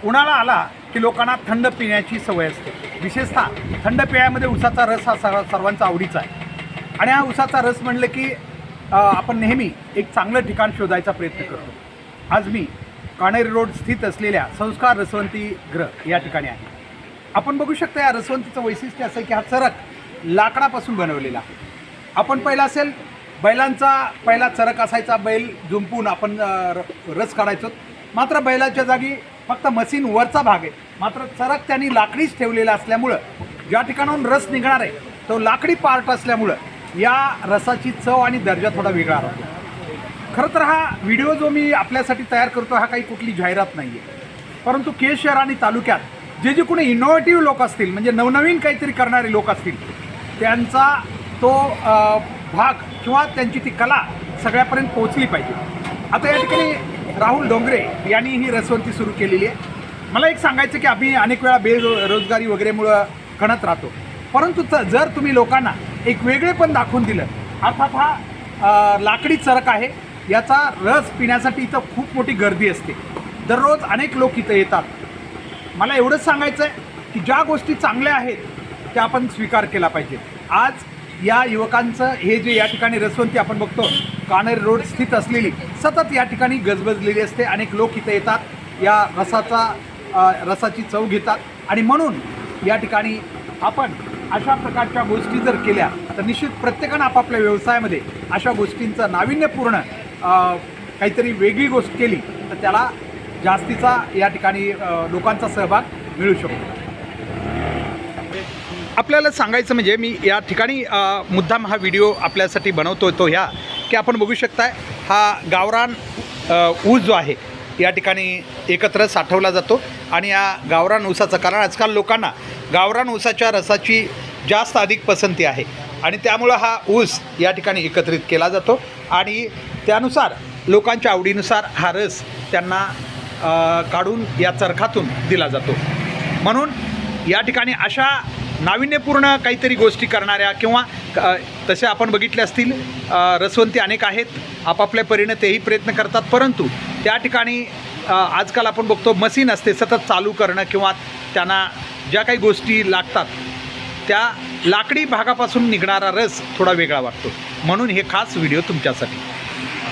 उन्हाळा आला की लोकांना थंड पिण्याची सवय असते. विशेषतः थंड पेयामध्ये उसाचा रस हा सर्वांचा आवडीचा आहे. आणि हा उसाचा रस म्हणलं की आपण नेहमी एक चांगलं ठिकाण शोधायचा प्रयत्न करतो. आज मी काणेरी रोड स्थित असलेल्या संस्कार रसवंती गृह या ठिकाणी आहे. आपण बघू शकता या रसवंतीचं वैशिष्ट्य असं की हा चरक लाकडापासून बनवलेला आहे. आपण पहिला असेल बैलांचा पहिला चरक असायचा, बैल जुंपून आपण रस काढायचो. मात्र बैलाच्या जागी फक्त मशीन वरचा भाग आहे, मात्र चरक त्यांनी लाकडीच ठेवलेला असल्यामुळं ज्या ठिकाणाहून रस निघणार आहे तो लाकडी पार्ट असल्यामुळं या रसाची चव आणि दर्जा थोडा वेगळा राहतो. खरं तर हा व्हिडिओ जो मी आपल्यासाठी तयार करतो हा काही कुठली जाहिरात नाही आहे, परंतु केज शहर आणि तालुक्यात जे कोणी इनोव्हेटिव्ह लोक असतील, म्हणजे नवनवीन काहीतरी करणारे लोक असतील, त्यांचा तो भाग किंवा त्यांची ती कला सगळ्यापर्यंत पोहोचली पाहिजे. आता या ठिकाणी राहुल डोंगरे यांनी ही रसवंती सुरू केलेली आहे. मला एक सांगायचं की आम्ही अनेक वेळा बेरोजगारी वगैरेमुळं कणत राहतो, परंतु जर तुम्ही लोकांना एक वेगळेपण दाखवून दिलं, अर्थात हा लाकडी चरक आहे, याचा रस पिण्यासाठी इथं खूप मोठी गर्दी असते. दररोज अनेक लोक इथं येतात. मला एवढंच सांगायचं आहे की ज्या गोष्टी चांगल्या आहेत त्या आपण स्वीकार केला पाहिजे. आज या युवकांचं हे जे या ठिकाणी रसवंती आपण बघतो काणेरी रोड स्थित असलेली, सतत या ठिकाणी गजबजलेली असते. अनेक लोक इथं येतात, या रसाची चव घेतात. आणि म्हणून या ठिकाणी आपण अशा प्रकारच्या गोष्टी जर केल्या तर निश्चित प्रत्येकानं आपापल्या व्यवसायामध्ये अशा गोष्टींचं नाविन्यपूर्ण काहीतरी वेगळी गोष्ट केली तर त्याला जास्तीचा या ठिकाणी लोकांचा सहभाग मिळू शकतो. आपल्याला सांगायचं म्हणजे मी या ठिकाणी मुद्दाम हा व्हिडिओ आपल्यासाठी बनवतो तो ह्या की आपण बघू शकताय हा गावरान ऊस जो आहे या ठिकाणी एकत्र साठवला जातो. आणि या गावरान ऊसाचं, कारण आजकाल लोकांना गावरान ऊसाच्या रसाची जास्त अधिक पसंती आहे आणि त्यामुळं हा ऊस या ठिकाणी एकत्रित केला जातो आणि त्यानुसार लोकांच्या आवडीनुसार हा रस त्यांना काढून या चरखातून दिला जातो. म्हणून या ठिकाणी अशा नाविन्यपूर्ण काहीतरी गोष्टी करणाऱ्या किंवा तसे आपण बघितले असतील रसवंती अनेक आहेत, आपापल्या परीने तेही प्रयत्न करतात. परंतु त्या ठिकाणी आजकाल आपण बघतो मशीन असते सतत चालू करणं किंवा त्यांना ज्या काही गोष्टी लागतात त्या लाकडी भागापासून निघणारा रस थोडा वेगळा वाटतो. म्हणून हे खास व्हिडिओ तुमच्यासाठी.